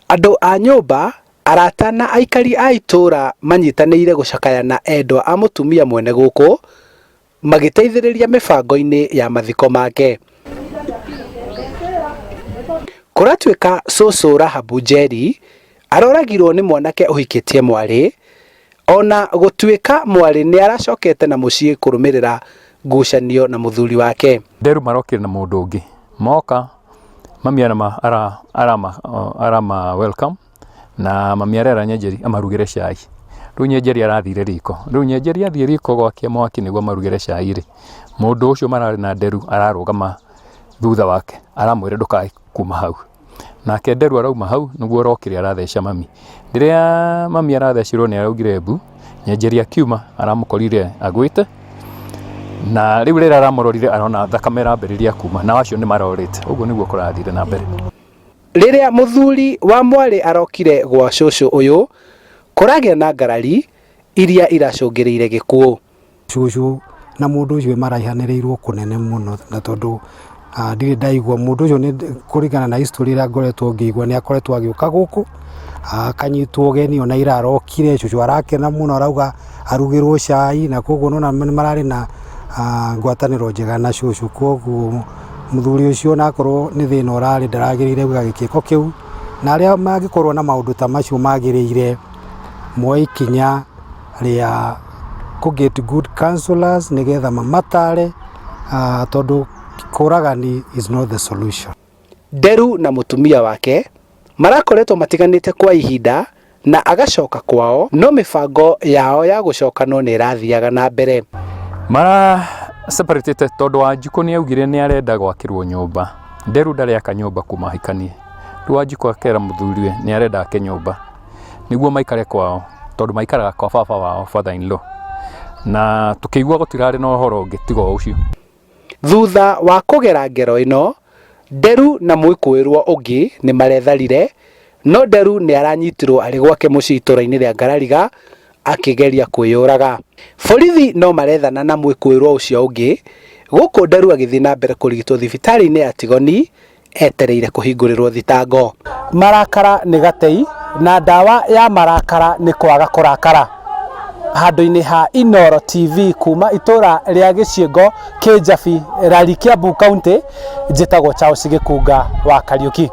Andũ a nyũmba, arata na aikari a itura manyitanĩire gucakayana endwa a mutumia mwene gũkũ magĩteithĩrĩria mĩbango-inĩ ya mathiko make. Kũratuĩka cũcũ Rahabu Njeri aroragirwo nĩ mwanake ũhikĩtie mwarĩ, ona gũtuĩka mwarĩ nĩ aracokete na mũciĩ kũrũmĩrĩra ngucanio na mũthuri wake. Nderu marokire na mũndũ ũngĩ moka mami arama welcome na mami arera Njeri amarugire cai. Rĩu Njeri arathire riko, rĩu Njeri athiĩ riko gwakia mwaki nĩguo marugire cai rĩ, mũndũ ũcio mararĩ na Nderu ararũgama thutha wake aramwĩra ndũkae kuma hau. Nake Nderu arauma hau nĩguo rokire aratheca mami. Rĩrĩa mami arathecirwo nĩ araugire mbu, Njeri akiuma aramũkorire agwĩte, na rĩu rĩrĩa aramũrorire arona thakame ĩrambĩrĩria kuma, na acio nĩ marorĩte. Ũguo nĩguo kũrathire na mbere. Rĩrĩa mũthuri wa mwarĩ arokire gwa cũcũ ũyũ, kũragĩa na ngarari iria iracũngĩrĩire gĩkuũ. Cũcũ na mũndũ ũcio maraihanĩrĩirwo kũnene mũno, na tondũ ndirĩ ndaigua mũndũ ũcio nĩ kũringana na history ĩrĩa ngoretwo ngĩigua nĩ akoretwo agĩũka gũkũ akanyitwo ũgeni, ona ira arokire cũcũ arakena mũno, arauga arugĩrwo cai, na koguo nona mararĩ na ngwatanĩro njega na cũcũ. Koguo mũthuri ũcio nakorwo nĩ thĩna ũrarĩ ndaragĩrĩire gwĩka gĩkĩko kĩu, na arĩa mangĩkorwo na maũndũ ta macio magĩrĩire moe ikinya rĩa get good counselors nĩgetha mamatare, tondũ kũragani is not the solution. Nderu na mũtumia wake marakoretwo matiganĩte kwa ihinda na agacoka kwao, no mĩbango yao ya gũcokanwo nĩ ĩrathiaga na mbere. Mara separatete tondũ Wanjikũ nĩ augire nĩ arenda gwakĩrwo nyũmba. Nderu ndarĩ aka nyũmba kuma hikanie. Rĩu Wanjikũ akera mũthuriwe nĩ arenda ake nyũmba nĩguo maikare kwao, tondũ maikaraga kwa baba wao father in law, na tukĩigua gũtirarĩ na ũhoro ũngĩ tiga ũcio. Thutha wa kugera ngero ĩno, Nderu na mwĩkũĩrwo ũngĩ nĩ maretharire, no Nderu nĩ aranyitirwo arĩ gwake mũciĩ itũra-inĩ rĩa Ngarariga akĩgeria kwĩyũraga. Borithi no marethana na mwĩkũĩrwo ũcio ũngĩ, gũkũ Nderu agĩthiĩ na mbere kũrigitwo thibitari-inĩ ya Tigoni etereire kũhingũrĩrwo thitango. Marakara nĩ gatei na ndawa ya marakara nĩ kwaga kũrakara. Handũ-inĩ ha Inooro TV kuma itura rĩa Gĩciĩngo Kijabe rari Kiambu County, njĩtagwo Gikunga wa Kariuki.